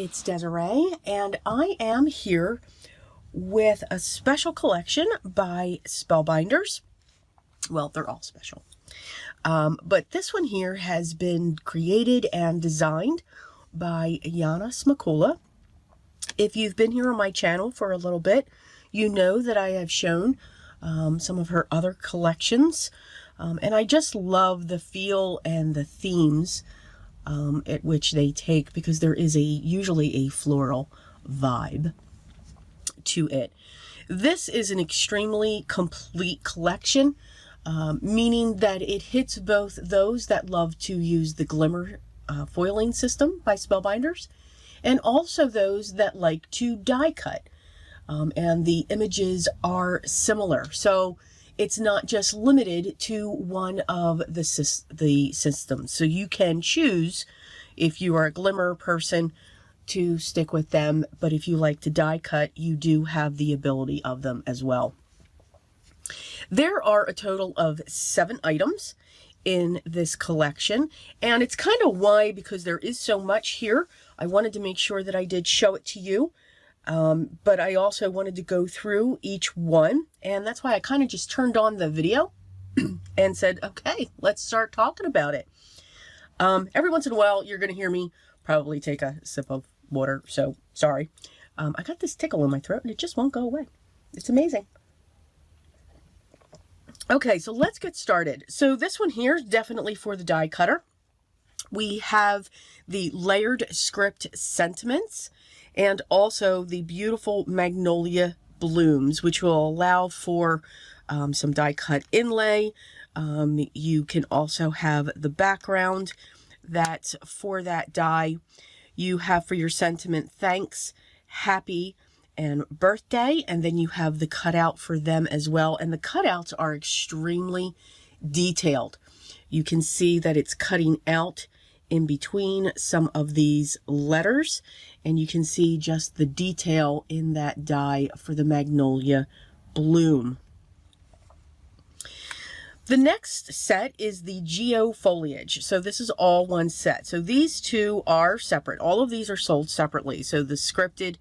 it's Desiree, and I am here with a special collection by Spellbinders. Well, they're all special. But this one here has been created and designed by Yana. If you've been here on my channel for a little bit, you know that I have shown some of her other collections. And I just love the feel and the themes at which they take, because there is usually a floral vibe to it. This is an extremely complete collection, meaning that it hits both those that love to use the Glimmer foiling system by Spellbinders, and also those that like to die cut. And the images are similar. So it's not just limited to one of the systems. So you can choose, if you are a Glimmer person, to stick with them. But if you like to die cut, you do have the ability of them as well. There are a total of 7 items in this collection. And it's kind of why, because there is so much here, I wanted to make sure that I did show it to you. But I also wanted to go through each one, and that's why I kind of just turned on the video and said, okay, let's start talking about it. Every once in a while, you're going to hear me probably take a sip of water, so sorry. I got this tickle in my throat, and it just won't go away. It's amazing. Okay, so let's get started. So this one here is definitely for the die cutter. We have the layered script sentiments, and also the beautiful magnolia blooms, which will allow for some die cut inlay. You can also have the background that's for that die. You have for your sentiment, thanks, happy, and birthday, and then you have the cutout for them as well. And the cutouts are extremely detailed. You can see that it's cutting out in between some of these letters, and you can see just the detail in that die for the magnolia bloom. The next set is the Geo Foliage. So this is all one set. So these two are separate. All of these are sold separately. So the scripted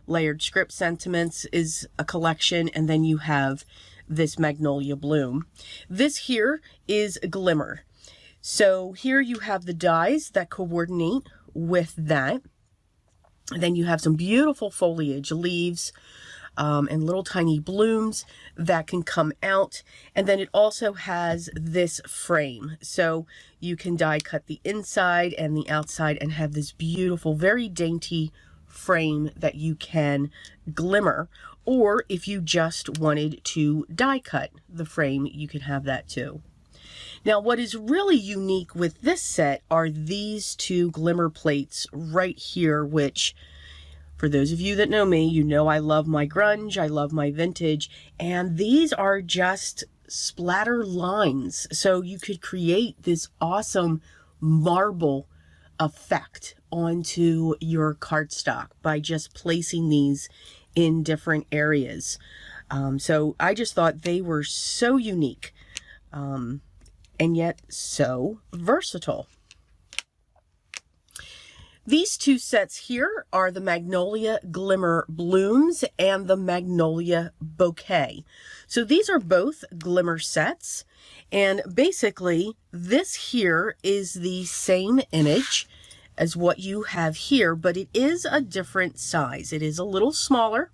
layered script sentiments is a collection, and then you have this magnolia bloom. This here is Glimmer. So here you have the dies that coordinate with that. And then you have some beautiful foliage, leaves, and little tiny blooms that can come out. And then it also has this frame. So you can die cut the inside and the outside and have this beautiful, very dainty frame that you can glimmer. Or if you just wanted to die cut the frame, you can have that too. Now, what is really unique with this set are these 2 glimmer plates right here, which, for those of you that know me, you know I love my grunge, I love my vintage, and these are just splatter lines. So you could create this awesome marble effect onto your cardstock by just placing these in different areas. So I just thought they were so unique. And yet so versatile. These 2 sets here are the Magnolia Glimmer Blooms and the Magnolia Bouquet. So these are both Glimmer sets, and basically this here is the same image as what you have here, but it is a different size. It is a little smaller,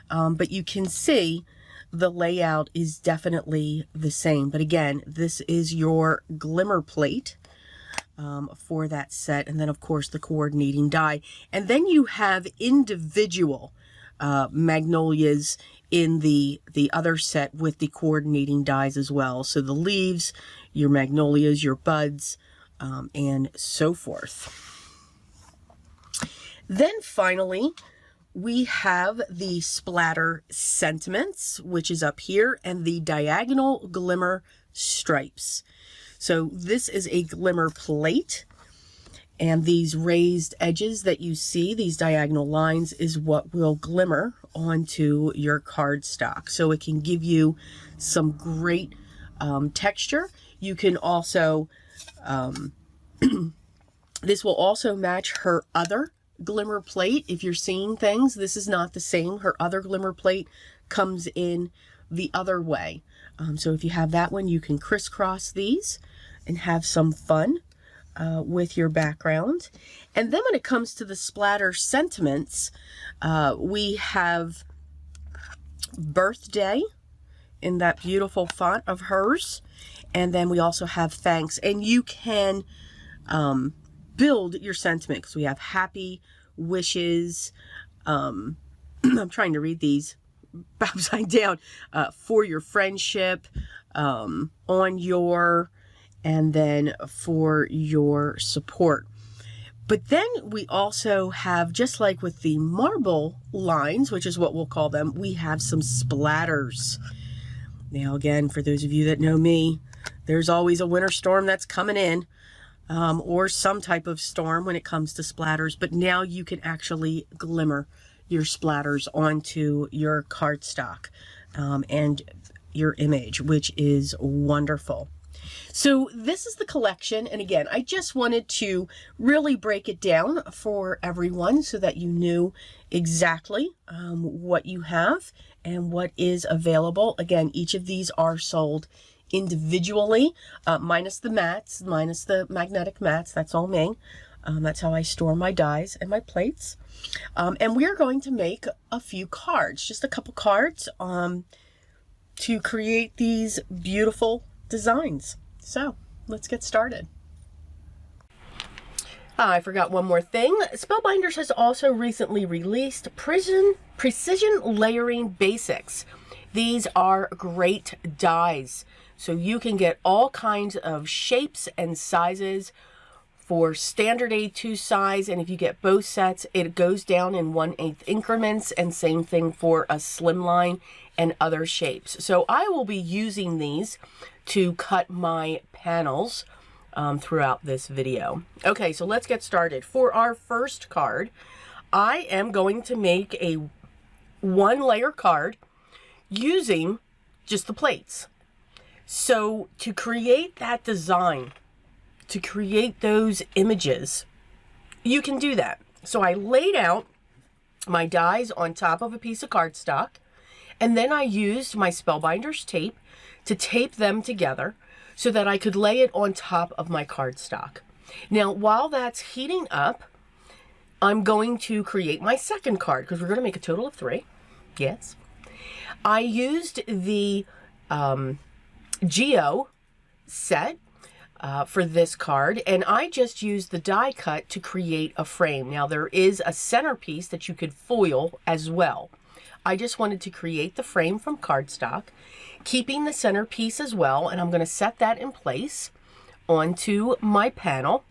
but you can see the layout is definitely the same. But again, this is your glimmer plate for that set. And then, of course, the coordinating die. And then you have individual magnolias in the other set with the coordinating dies as well. So the leaves, your magnolias, your buds, and so forth. Then finally, we have the splatter sentiments, which is up here, and the diagonal glimmer stripes. So this is a glimmer plate, and these raised edges that you see, these diagonal lines, is what will glimmer onto your cardstock. So it can give you some great texture. You can also, this will also match her other Glimmer plate, if you're seeing things, this is not the same. Her other Glimmer plate comes in the other way. So if you have that one, you can crisscross these and have some fun with your background. And then when it comes to the splatter sentiments, we have birthday in that beautiful font of hers. And then we also have thanks. And you can build your sentiment because we have happy wishes. I'm trying to read these upside down. For your friendship, on your, and then for your support. But then we also have, just like with the marble lines, which is what we'll call them, we have some splatters. Now again, for those of you that know me, there's always a winter storm that's coming in, or some type of storm when it comes to splatters. But now you can actually glimmer your splatters onto your cardstock and your image, which is wonderful. So this is the collection, and again, I just wanted to really break it down for everyone so that you knew exactly what you have and what is available. Again, each of these are sold individually, minus the mats, minus the magnetic mats. That's all me. That's how I store my dies and my plates. And we are going to make a few cards, just a couple cards to create these beautiful designs. So let's get started. I forgot one more thing. Spellbinders has also recently released Precision Layering Basics. These are great dies. So you can get all kinds of shapes and sizes for standard A2 size, and if you get both sets, it goes down in 1/8 increments, and same thing for a slimline and other shapes. So I will be using these to cut my panels throughout this video. Okay, so let's get started. For our first card, I am going to make a 1-layer card using just the plates. So to create that design, to create those images, you can do that. So I laid out my dies on top of a piece of cardstock, and then I used my Spellbinders tape to tape them together so that I could lay it on top of my cardstock. Now, while that's heating up, I'm going to create my second card because we're going to make a total of 3. Yes. I used the Geo set for this card, and I just used the die cut to create a frame. Now there is a centerpiece that you could foil as well. I just wanted to create the frame from cardstock, keeping the centerpiece as well, and I'm going to set that in place onto my panel,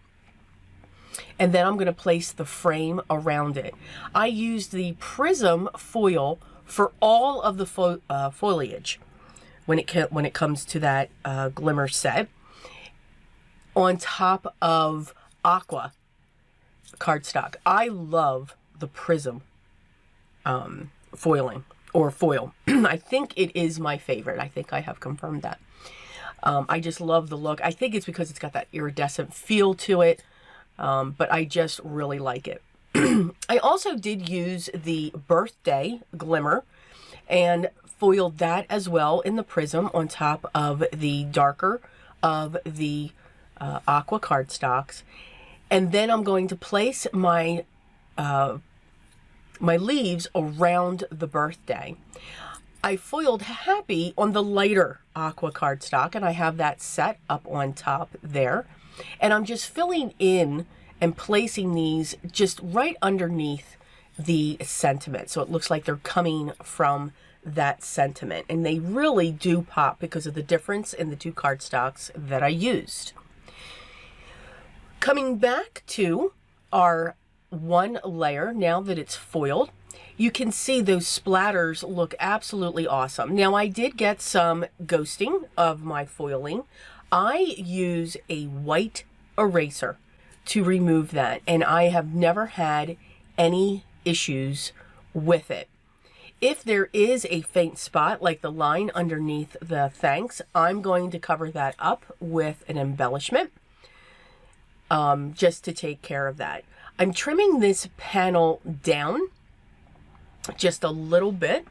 and then I'm going to place the frame around it. I used the prism foil for all of the foliage when it comes to that Glimmer set, on top of aqua cardstock. I love the prism foiling or foil. I think it is my favorite. I think I have confirmed that. I just love the look. I think it's because it's got that iridescent feel to it, but I just really like it. I also did use the birthday Glimmer and foiled that as well in the prism on top of the darker of the aqua cardstocks. And then I'm going to place my my leaves around the birthday. I foiled happy on the lighter aqua cardstock, and I have that set up on top there. And I'm just filling in and placing these just right underneath the sentiment, so it looks like they're coming from that sentiment. And they really do pop because of the difference in the 2 cardstocks that I used. Coming back to our 1 layer, now that it's foiled, you can see those splatters look absolutely awesome. Now I did get some ghosting of my foiling. I use a white eraser to remove that, and I have never had any issues with it. If there is a faint spot, like the line underneath the thanks, I'm going to cover that up with an embellishment just to take care of that. I'm trimming this panel down just a little bit,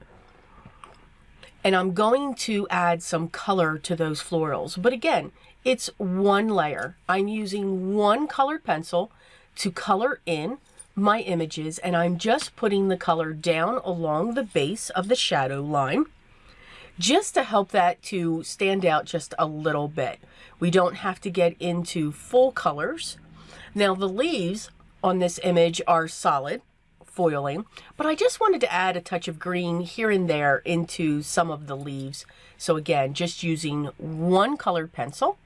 and I'm going to add some color to those florals. But again, it's one layer. I'm using one colored pencil to color in my images, and I'm just putting the color down along the base of the shadow line just to help that to stand out just a little bit. We don't have to get into full colors. Now the leaves on this image are solid foiling, but I just wanted to add a touch of green here and there into some of the leaves. So again, just using one colored pencil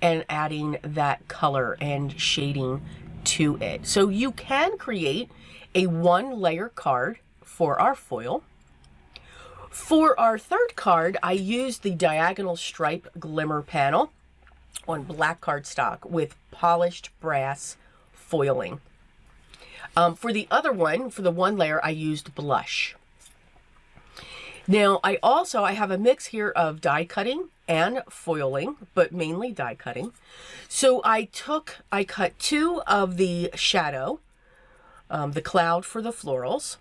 and adding that color and shading to it. So you can create a one layer card for our foil. For our third card, I used the diagonal stripe glimmer panel on black cardstock with polished brass foiling. For the other one, for the one layer, I used blush. Now, I have a mix here of die cutting and foiling, but mainly die cutting. So I cut two of the shadow, the cloud for the florals,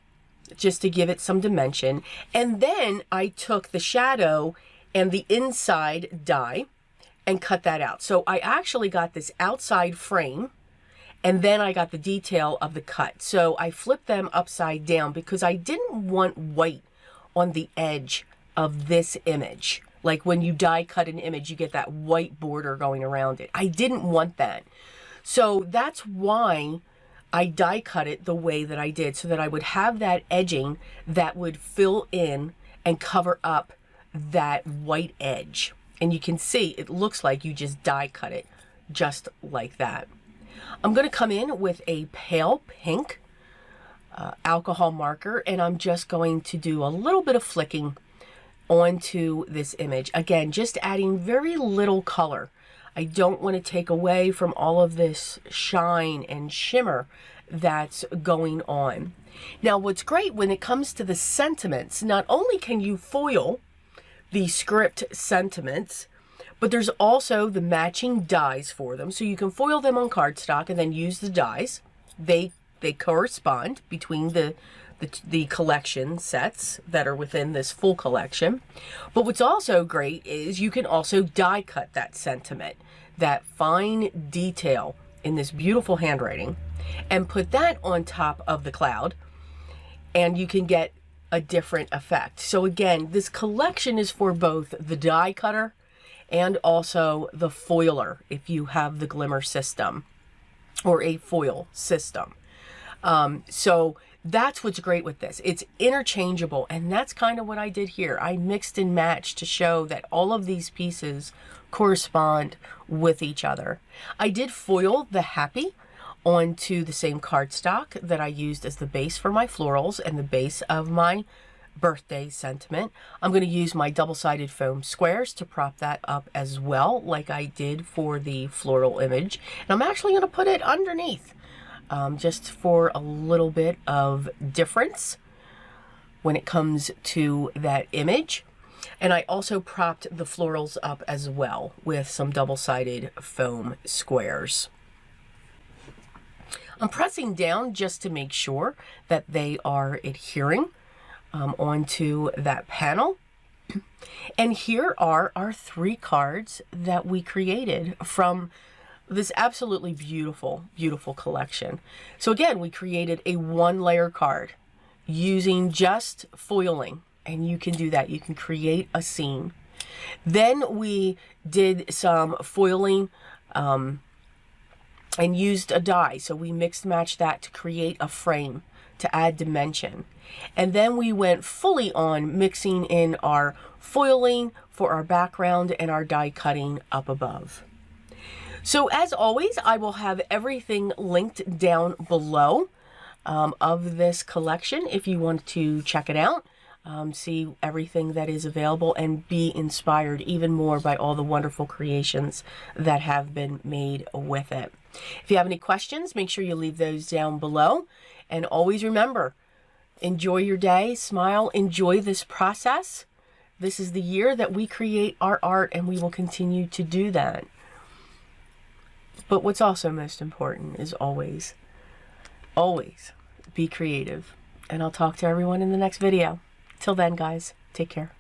just to give it some dimension. And then I took the shadow and the inside die and cut that out. So I actually got this outside frame, and then I got the detail of the cut. So I flipped them upside down because I didn't want white on the edge of this image. Like when you die cut an image, you get that white border going around it. I didn't want that. So that's why I die cut it the way that I did, so that I would have that edging that would fill in and cover up that white edge. And you can see it looks like you just die cut it just like that. I'm going to come in with a pale pink alcohol marker, and I'm just going to do a little bit of flicking onto this image. Again, just adding very little color. I don't want to take away from all of this shine and shimmer that's going on. Now, what's great when it comes to the sentiments, not only can you foil the script sentiments, but there's also the matching dies for them. So you can foil them on cardstock and then use the dies. They correspond between the collection sets that are within this full collection. But what's also great is you can also die cut that sentiment, that fine detail in this beautiful handwriting, and put that on top of the cloud, and you can get a different effect. So again, this collection is for both the die cutter and also the foiler if you have the Glimmer system or a foil system. So that's what's great with this. It's interchangeable, and that's kind of what I did here. I mixed and matched to show that all of these pieces correspond with each other. I did foil the happy onto the same cardstock that I used as the base for my florals and the base of my birthday sentiment. I'm going to use my double-sided foam squares to prop that up as well, like I did for the floral image. And I'm actually going to put it underneath, just for a little bit of difference when it comes to that image. And I also propped the florals up as well with some double-sided foam squares. I'm pressing down just to make sure that they are adhering onto that panel. And here are our 3 cards that we created from this absolutely beautiful, beautiful collection. So again, we created a 1-layer card using just foiling, and you can do that. You can create a scene. Then we did some foiling and used a die. So we mixed matched that to create a frame to add dimension. And then we went fully on mixing in our foiling for our background and our die cutting up above. So as always, I will have everything linked down below of this collection if you want to check it out. See everything that is available and be inspired even more by all the wonderful creations that have been made with it. If you have any questions, make sure you leave those down below. And always remember, enjoy your day, smile, enjoy this process. This is the year that we create our art, and we will continue to do that. But what's also most important is always always be creative. And I'll talk to everyone in the next video. Till then, guys, take care.